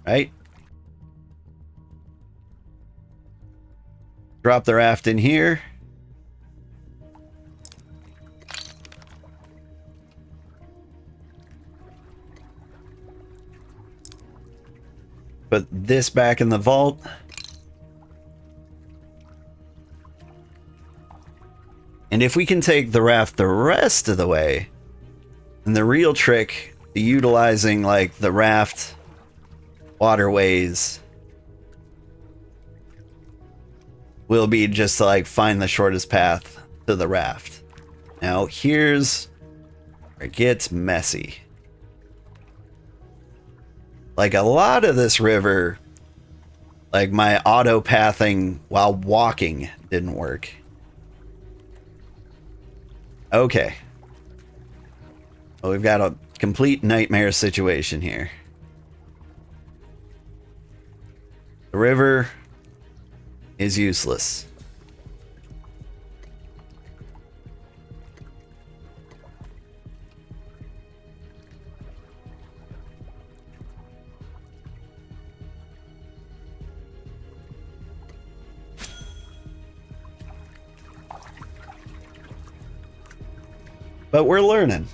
right? Drop the raft in here. Put this back in the vault. And if we can take the raft the rest of the way, and the real trick to utilizing like the raft waterways will be just to like find the shortest path to the raft. Now here's where it gets messy. Like a lot of this river, like my auto pathing while walking didn't work. Okay. Well, we've got a complete nightmare situation here. The river is useless. But we're learning.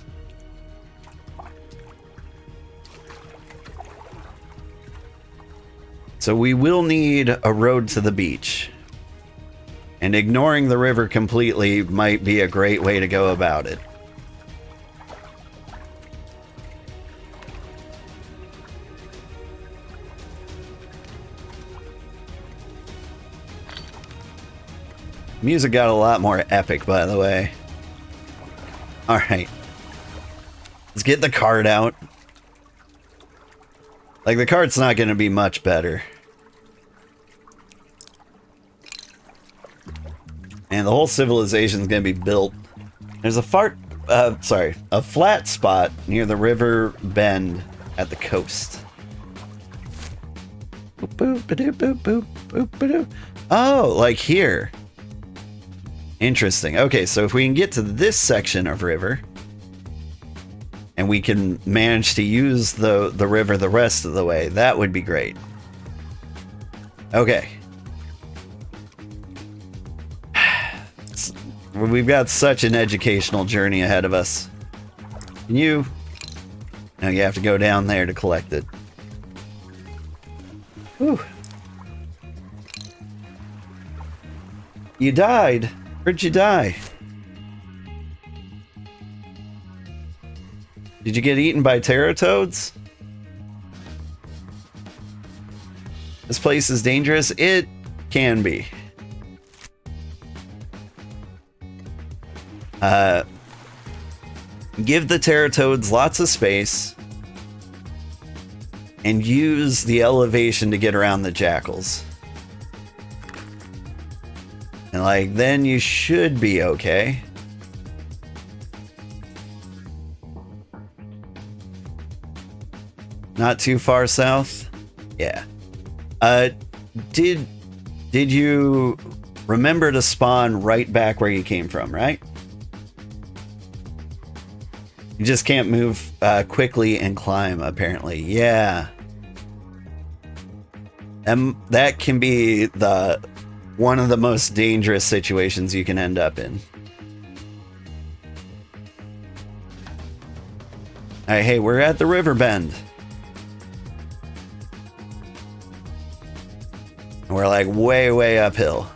So we will need a road to the beach. And ignoring the river completely might be a great way to go about it. Music got a lot more epic, by the way. Alright. Let's get the card out. Like, the card's not going to be much better. And the whole civilization's going to be built. There's a flat spot near the river bend at the coast. Oh, like here. Interesting. Okay, so if we can get to this section of river, and we can manage to use the river the rest of the way, that would be great. Okay. We've got such an educational journey ahead of us. Can you... No, you have to go down there to collect it. Whew. You died. Where'd you die? Did you get eaten by teratoads? This place is dangerous. It can be. Give the teratoads lots of space and use the elevation to get around the jackals. And like, then you should be okay. Not too far south? Yeah. Did you remember to spawn right back where you came from, right? You just can't move quickly and climb, apparently. Yeah. That can be one of the most dangerous situations you can end up in. Alright, hey, we're at the river bend. We're like way, way uphill.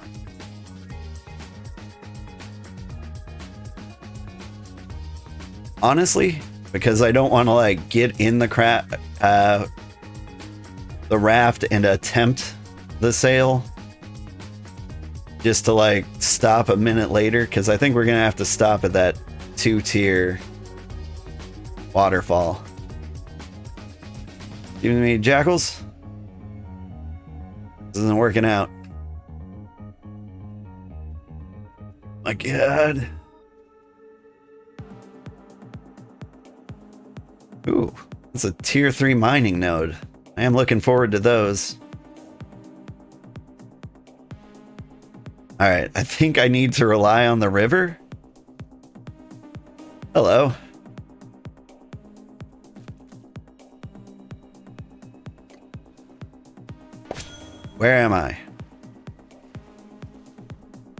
Honestly, because I don't want to like get in the raft and attempt the sail just to like stop a minute later, because I think we're gonna have to stop at that 2-tier waterfall. Giving me jackals? This isn't working out. My God. Ooh, it's a tier 3 mining node. I am looking forward to those. Alright, I think I need to rely on the river. Hello. Where am I?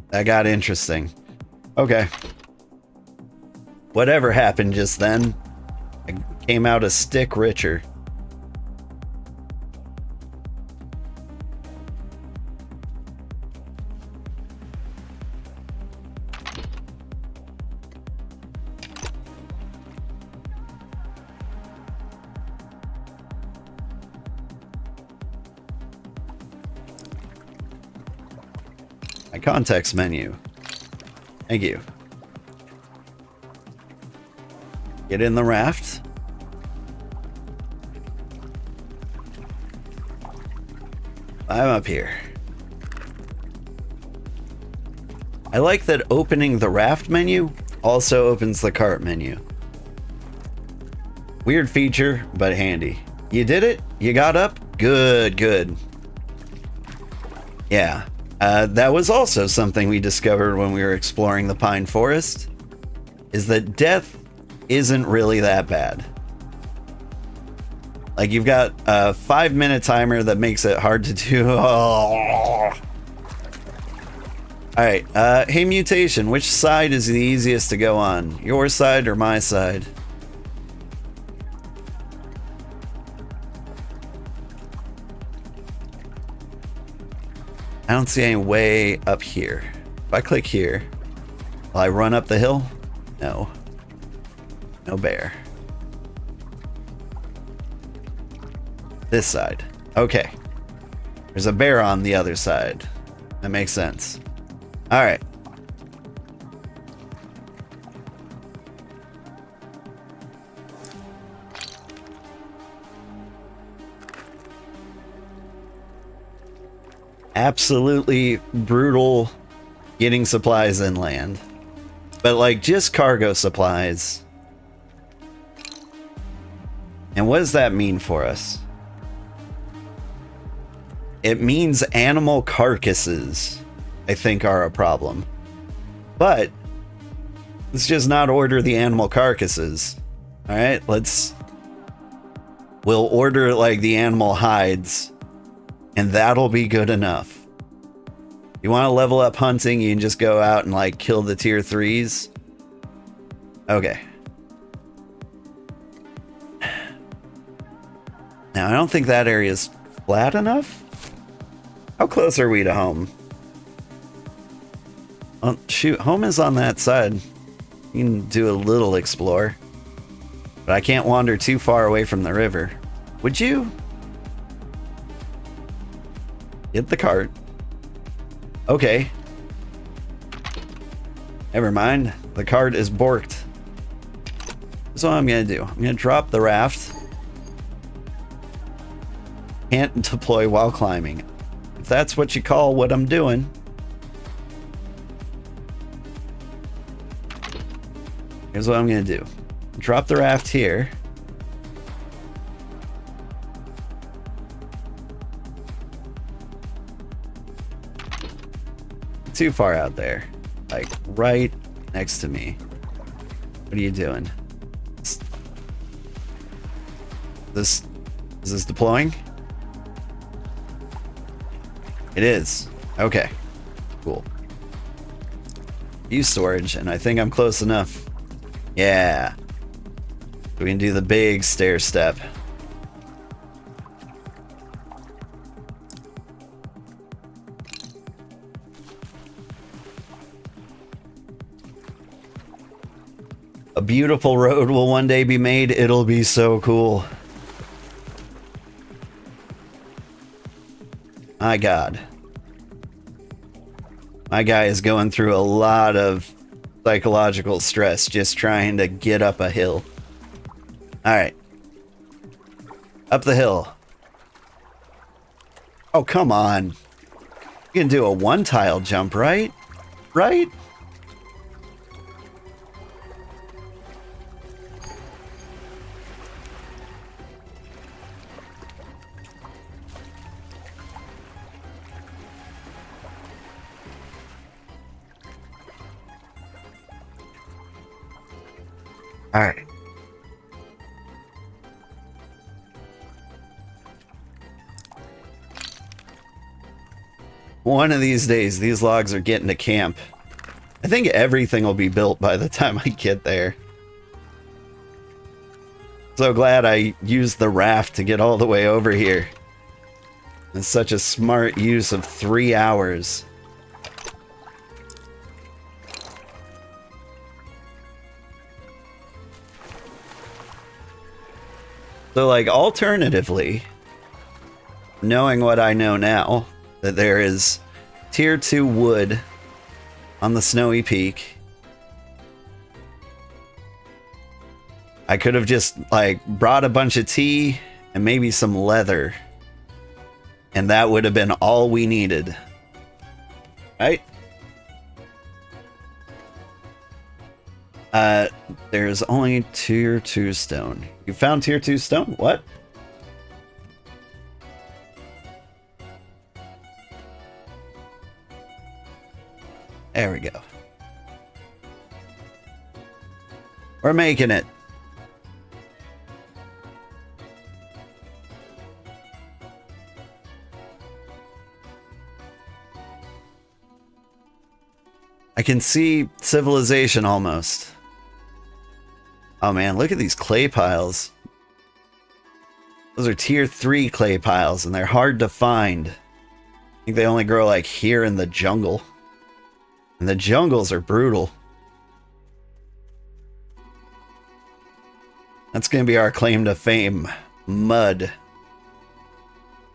That got interesting. Okay. Whatever happened just then, I came out a stick richer. My context menu. Thank you. Get in the raft. I'm up here. I like that opening the raft menu also opens the cart menu. Weird feature, but handy. You did it? You got up? Good, good. Yeah. That was also something we discovered when we were exploring the pine forest, is that death isn't really that bad. Like, you've got a 5-minute timer that makes it hard to do. Oh. Alright, hey Mutation, which side is the easiest to go on? Your side or my side? I don't see any way up here. If I click here, will I run up the hill? No. No bear. This side. Okay. There's a bear on the other side. That makes sense. Alright. Absolutely brutal getting supplies inland. But like just cargo supplies. And what does that mean for us? It means animal carcasses, I think, are a problem. But let's just not order the animal carcasses. Alright, we'll order like the animal hides. And that'll be good enough. You want to level up hunting, you can just go out and like kill the tier 3s. Okay. Now, I don't think that area is flat enough. How close are we to home? Oh, shoot, home is on that side. You can do a little explore. But I can't wander too far away from the river. Would you? Get the cart. Okay. Never mind. The cart is borked. That's what I'm gonna do. I'm gonna drop the raft. Can't deploy while climbing. If that's what you call what I'm doing. Here's what I'm gonna do. Drop the raft here. Too far out there. Like right next to me. What are you doing? Is this deploying? It is. Okay. Cool. Use storage, and I think I'm close enough. Yeah. We can do the big stair step. A beautiful road will one day be made. It'll be so cool. My God. My guy is going through a lot of psychological stress just trying to get up a hill. Alright. Up the hill. Oh, come on. You can do a one-tile jump, right? Right? All right. One of these days, these logs are getting to camp. I think everything will be built by the time I get there. So glad I used the raft to get all the way over here. It's such a smart use of 3 hours. So, like, alternatively, knowing what I know now, that there is tier 2 wood on the snowy peak, I could have just, like, brought a bunch of tea and maybe some leather, and that would have been all we needed. Right? There's only tier 2 stone. You found tier 2 stone? What? There we go. We're making it. I can see civilization almost. Oh man, look at these clay piles. Those are tier 3 clay piles, and they're hard to find. I think they only grow like here in the jungle. And the jungles are brutal. That's gonna be our claim to fame. Mud.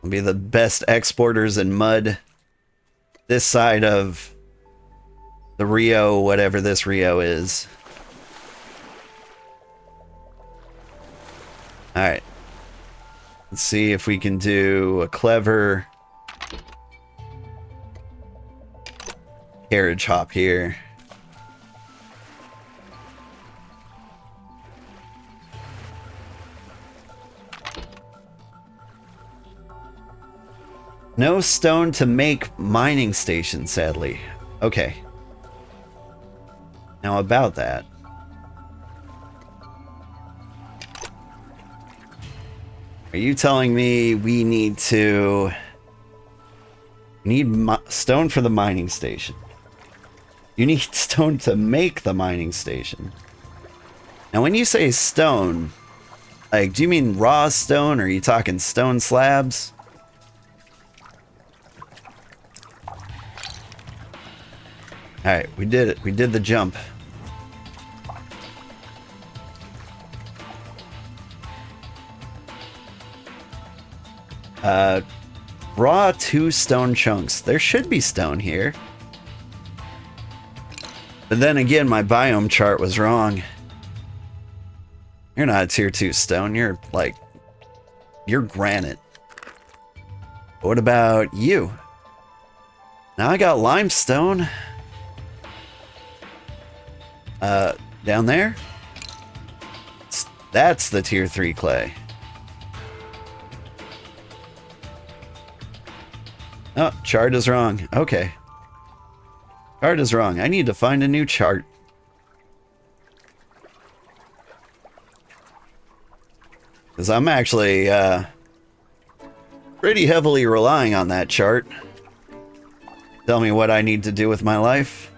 We'll be the best exporters in mud this side of the Rio, whatever this Rio is. Alright. Let's see if we can do a clever carriage hop here. No stone to make mining station, sadly. Okay. Now about that. Are you telling me we need to... stone for the mining station? You need stone to make the mining station. Now when you say stone, like, do you mean raw stone, or are you talking stone slabs? Alright, we did it. We did the jump. Raw 2 stone chunks. There should be stone here. But then again, my biome chart was wrong. You're not a tier 2 stone. You're like... you're granite. What about you? Now I got limestone. Down there? That's the tier 3 clay. Oh, chart is wrong. Okay. Chart is wrong. I need to find a new chart. Because I'm actually pretty heavily relying on that chart. Tell me what I need to do with my life.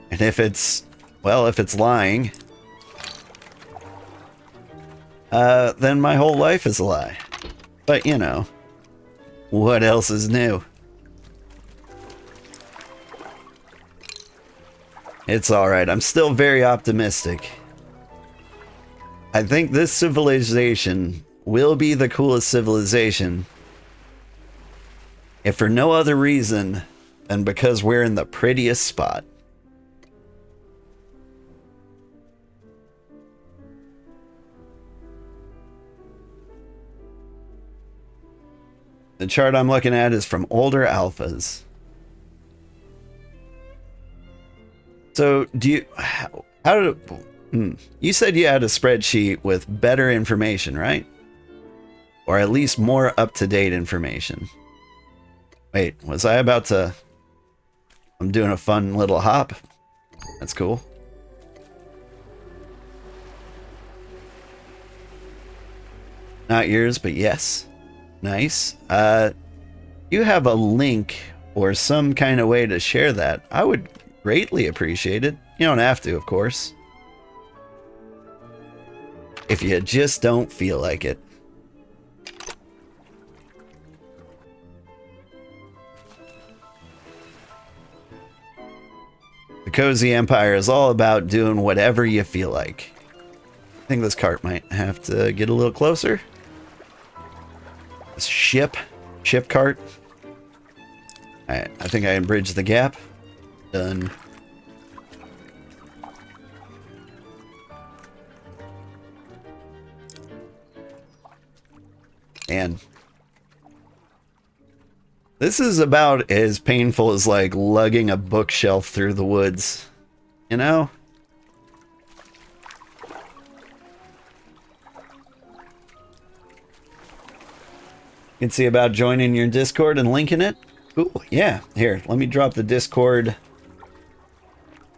And if it's, well, if it's lying, then my whole life is a lie. But, you know, what else is new? It's alright. I'm still very optimistic. I think this civilization will be the coolest civilization, if for no other reason than because we're in the prettiest spot. The chart I'm looking at is from older alphas. So, do you... how did... you said you had a spreadsheet with better information, right? Or at least more up-to-date information. Wait, was I about to... I'm doing a fun little hop. That's cool. Not yours, but yes. Nice. you have a link or some kind of way to share that, I would greatly appreciate it. You don't have to, of course. If you just don't feel like it. The Cozy Empire is all about doing whatever you feel like. I think this cart might have to get a little closer. This ship cart. Alright, I think I can bridge the gap. Done. And this is about as painful as like lugging a bookshelf through the woods, you know? You can see about joining your Discord and linking it. Ooh, yeah. Here, let me drop the Discord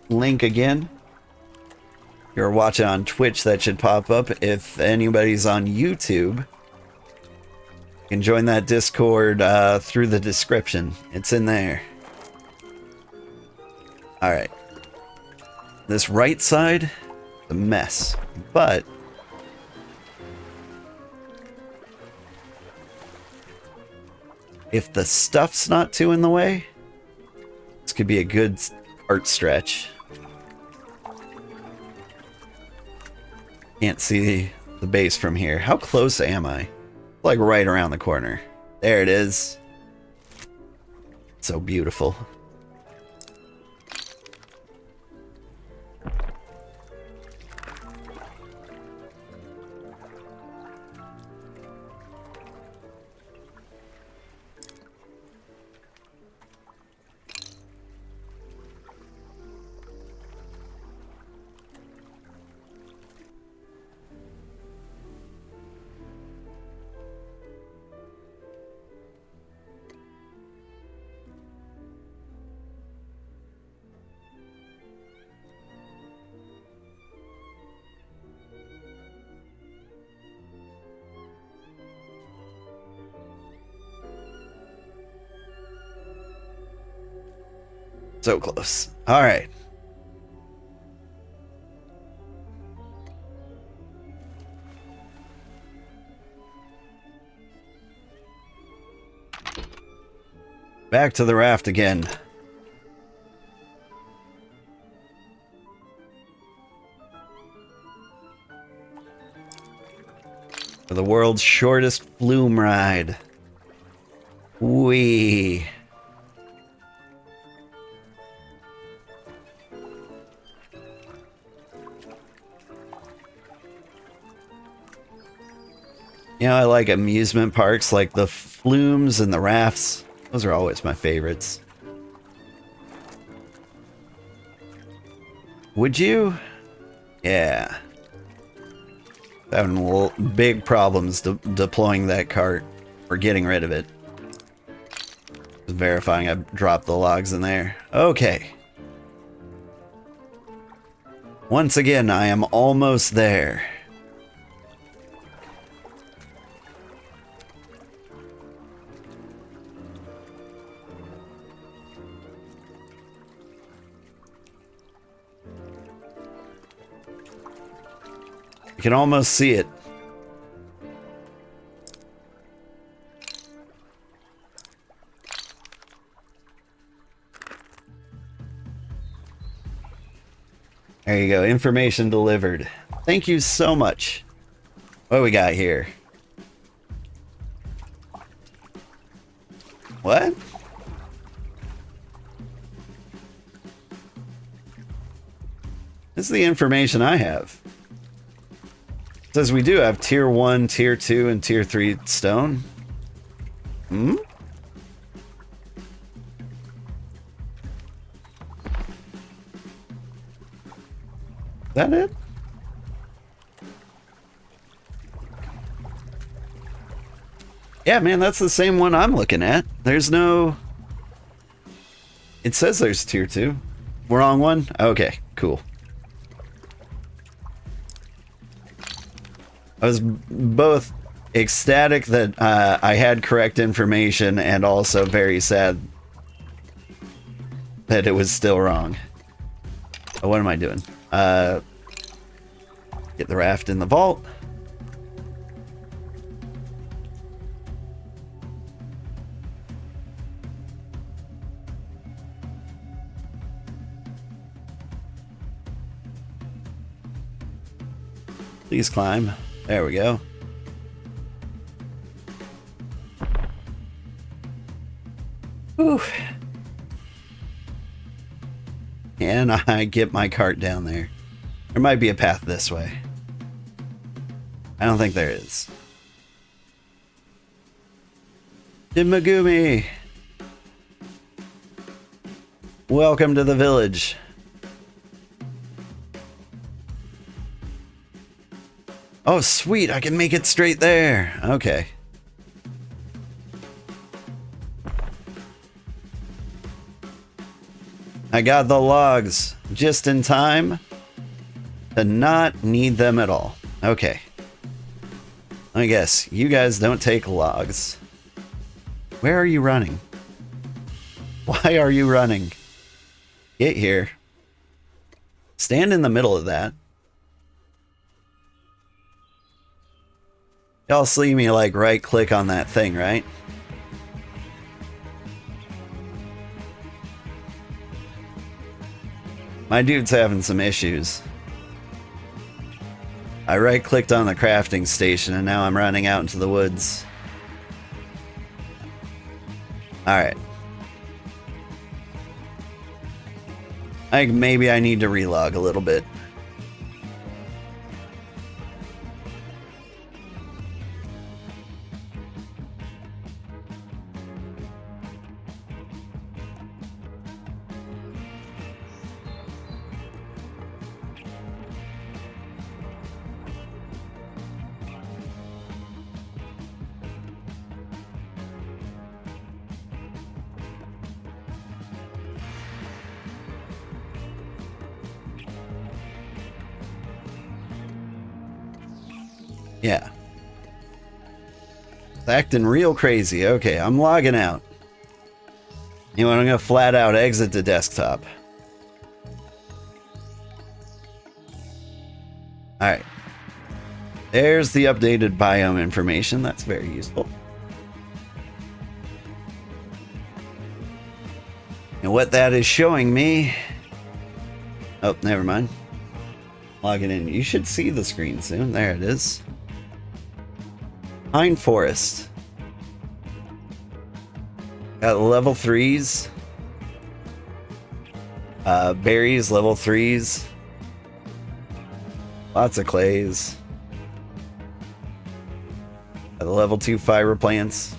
link again. If you're watching on Twitch, that should pop up. If anybody's on YouTube, you can join that Discord through the description. It's in there. Alright. This right side, a mess. But if the stuff's not too in the way, this could be a good art stretch. Can't see the base from here. How close am I? Like right around the corner. There it is. So beautiful. So close. All right. Back to the raft again. For the world's shortest flume ride. Whee! You know, I like amusement parks like the flumes and the rafts. Those are always my favorites. Would you? Yeah. Having big problems deploying that cart or getting rid of it. Just verifying I dropped the logs in there. Okay. Once again, I am almost there. You can almost see it. There you go. Information delivered. Thank you so much. What do we got here? What? This is the information I have. It says we do have tier 1, tier 2, and tier 3 stone. Hmm? Is that it? Yeah, man, that's the same one I'm looking at. There's no... It says there's tier 2. Wrong one? Okay, cool. I was both ecstatic that I had correct information, and also very sad that it was still wrong. Oh, what am I doing? Get the raft in the vault. Please climb. There we go. Whew. Can I get my cart down there? There might be a path this way. I don't think there is. Dimagumi! Welcome to the village. Oh, sweet, I can make it straight there. Okay. I got the logs just in time to not need them at all. Okay. I guess you guys don't take logs. Where are you running? Why are you running? Get here. Stand in the middle of that. Y'all see me like right click on that thing, right? My dude's having some issues. I right clicked on the crafting station and now I'm running out into the woods. Alright. I think maybe I need to relog a little bit. Yeah. It's acting real crazy. Okay, I'm logging out. You know what? I'm gonna flat out exit the desktop. Alright. There's the updated biome information. That's very useful. And what that is showing me... Oh, never mind. Logging in. You should see the screen soon. There it is. Pine Forest. Got level 3s. Berries, level 3s. Lots of clays. Got the level 2 fiber plants.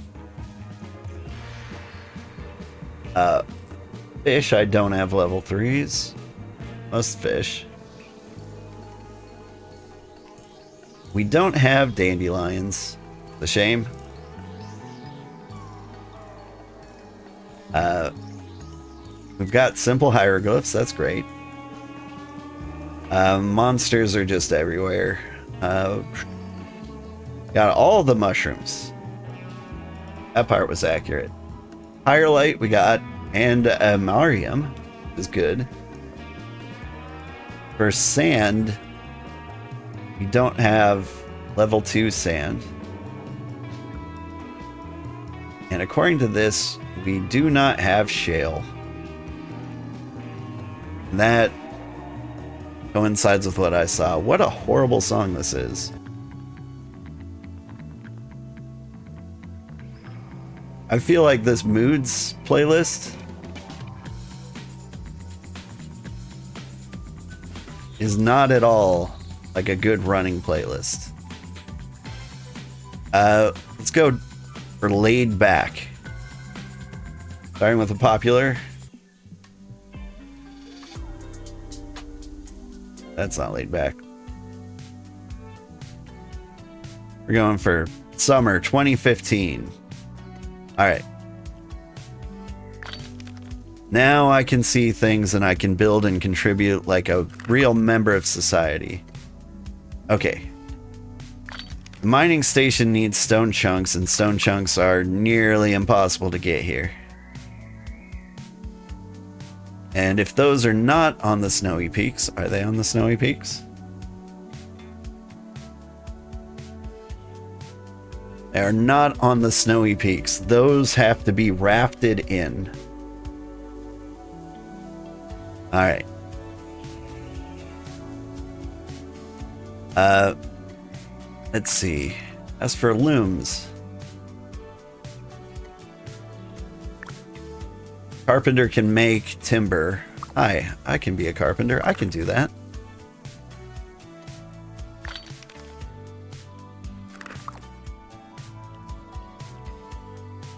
Fish, I don't have level 3s. Most fish. We don't have dandelions. The shame. We've got simple hieroglyphs. That's great. Monsters are just everywhere. Got all the mushrooms. That part was accurate. Higher light we got, and Marium is good. For sand, we don't have level 2 sand. And according to this, we do not have shale. And that coincides with what I saw. What a horrible song this is. I feel like this Moods playlist is not at all like a good running playlist. Let's go for laid back. Starting with the popular. That's not laid back. We're going for summer 2015. All right. Now I can see things and I can build and contribute like a real member of society. Okay. mining station needs stone chunks, and stone chunks are nearly impossible to get here. And if those are not on the snowy peaks, are they on the snowy peaks? They are not on the snowy peaks. Those have to be rafted in. Alright. Let's see. As for looms, carpenter can make timber. Hi, I can be a carpenter. I can do that.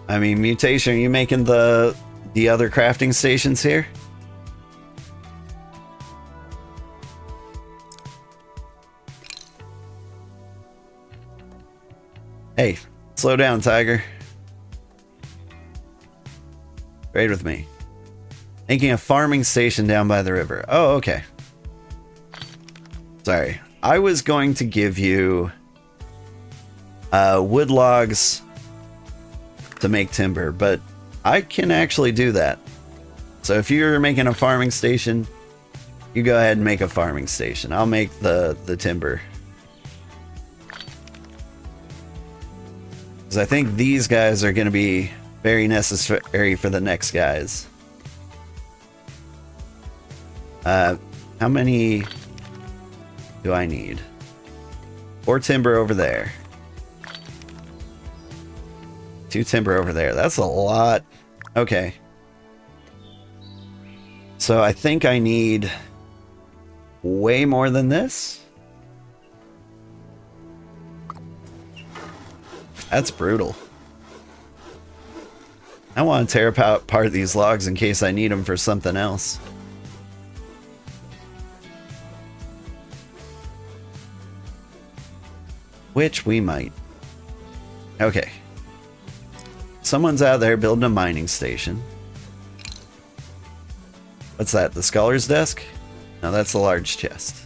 I mean, Mutation, are you making the other crafting stations here? Hey, slow down, Tiger. Trade with me. Making a farming station down by the river. Oh, okay. Sorry. I was going to give you wood logs to make timber, but I can actually do that. So if you're making a farming station, you go ahead and make a farming station. I'll make the timber. Because I think these guys are going to be very necessary for the next guys. How many do I need? 4 timber over there. 2 timber over there. That's a lot. Okay. So I think I need way more than this. That's brutal. I want to tear apart these logs in case I need them for something else. Which we might. Okay. Someone's out there building a mining station. What's that? The scholar's desk? No, that's a large chest.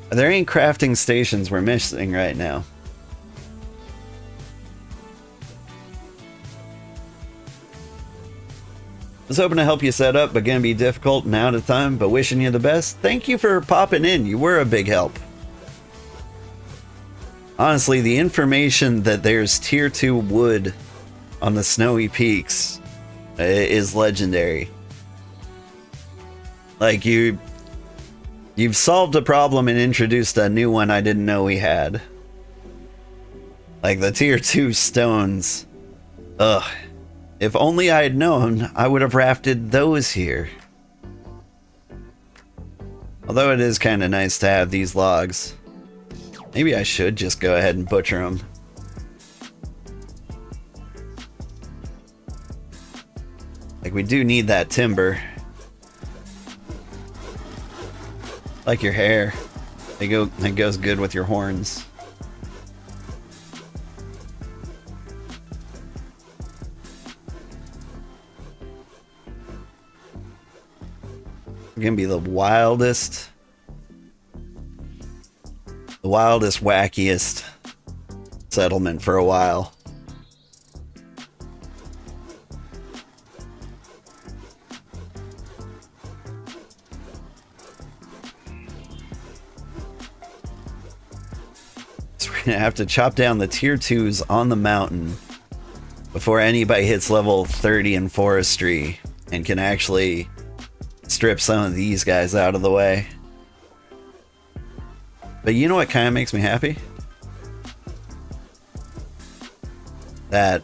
There ain't crafting stations we're missing right now. I was hoping to help you set up, but gonna be difficult and out of time, but wishing you the best. Thank you for popping in. You were a big help. Honestly, the information that there's tier 2 wood on the snowy peaks is legendary. Like, you've solved a problem and introduced a new one I didn't know we had. Like the tier 2 stones. Ugh. If only I had known, I would have rafted those here. Although it is kind of nice to have these logs. Maybe I should just go ahead and butcher them. Like, we do need that timber. Like your hair. It goes good with your horns. It's gonna be the wildest, wackiest settlement for a while. So we're gonna have to chop down the tier 2s on the mountain before anybody hits level 30 in forestry and can actually strip some of these guys out of the way. But you know what kind of makes me happy? That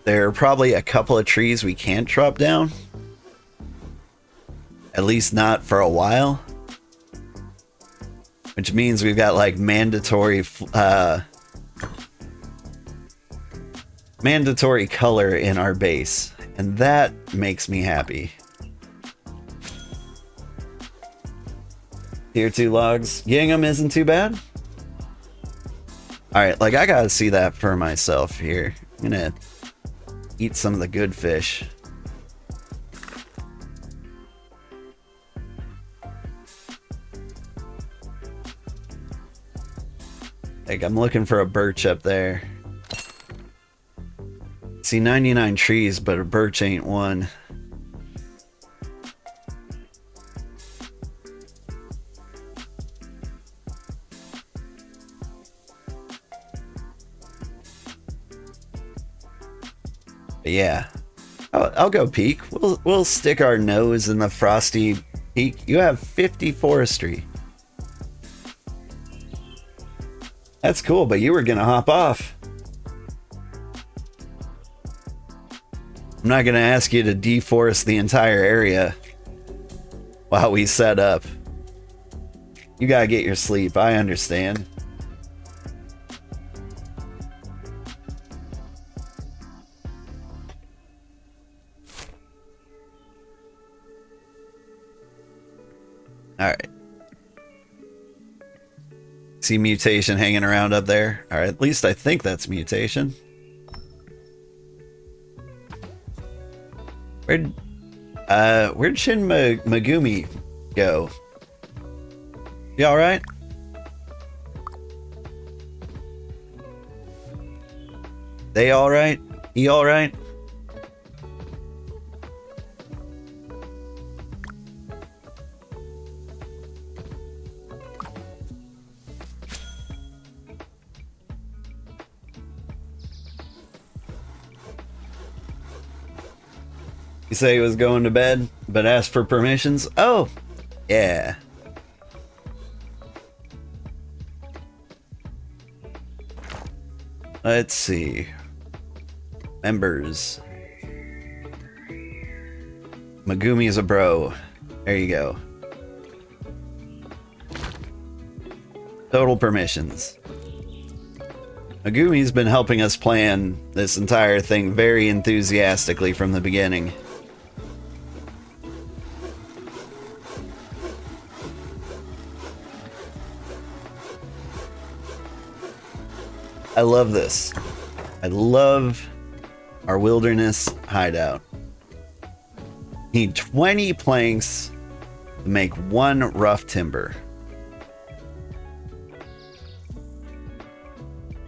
there are probably a couple of trees we can't chop down. At least not for a while. Which means we've got like mandatory color in our base. And that makes me happy. Tier 2 logs. Getting them isn't too bad. Alright, like I gotta see that for myself here. I'm gonna eat some of the good fish. Like, I'm looking for a birch up there. See 99 trees, but a birch ain't one. But yeah, I'll go peek. We'll stick our nose in the frosty peak. You have 50 forestry. That's cool, but you were gonna hop off. I'm not gonna ask you to deforest the entire area while we set up. You gotta get your sleep, I understand. Alright. See mutation hanging around up there? Or at least I think that's mutation. Where'd Shin Megumi go? You alright? They alright? He alright? You say he was going to bed, but asked for permissions? Oh, yeah. Let's see. Members. Megumi is a bro. There you go. Total permissions. Megumi's been helping us plan this entire thing very enthusiastically from the beginning. I love this. I love our wilderness hideout. Need 20 planks to make one rough timber.